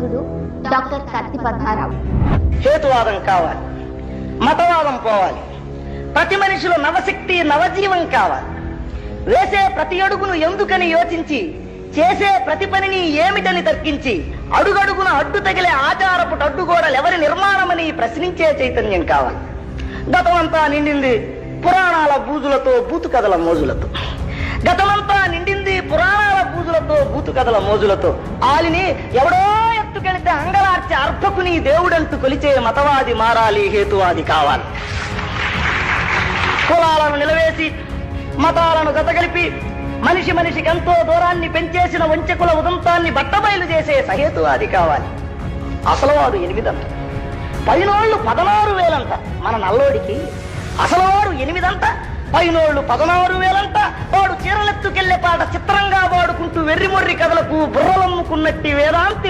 యోధుడు డాక్టర్ కత్తి పద్మారావు. హేతువాదం కావాలి, మతవాదం పోవాలి. ప్రతి మనిషిలో నవశక్తి, నవజీవం కావాలి. వేసే ప్రతి అడుగును ఎందుకని యోచించి, చేసే ప్రతి పనిని ఏమిటని తర్కించి, అడుగడుగున అడ్డు తగిలే ఆచారపు అడ్డుగోడలు ఎవరి నిర్మాణమని ప్రశ్నించే చైతన్యం కావాలి. గతమంతా నిండింది పురాణాల బూజులతో, బూతు కథల మోజులతో. గతమంతా నిండింది పురాణాల బూజులతో, బూతు కథల మోజులతో. ఆలిని ఎవడో ఎత్తుకెళితే అంగలార్చి అర్భకుని దేవుడంటూ కొలిచే మతవాది మారాలి, హేతువాది కావాలి. కులాలను నిలవేసి మతాలను గతగలిపి మనిషి మనిషికి ఎంతో దూరాన్ని పెంచేసిన వంచకుల ఉదంతాన్ని బట్టబయలు చేసే సహేతువాది కావాలి. అసలు వాడు 8 అంట, పైనోళ్ళు 16,000 అంట. మన నల్లోడికి అసలు వాడు 8 అంట, పైనోళ్ళు 16,000 అంట. వాడు చీరలెత్తుకెళ్లే పాట చిత్రంగా వాడుకుంటూ వెర్రిమొర్రి కథలకు బుర్రలమ్ముకున్నట్టి వేదాంతి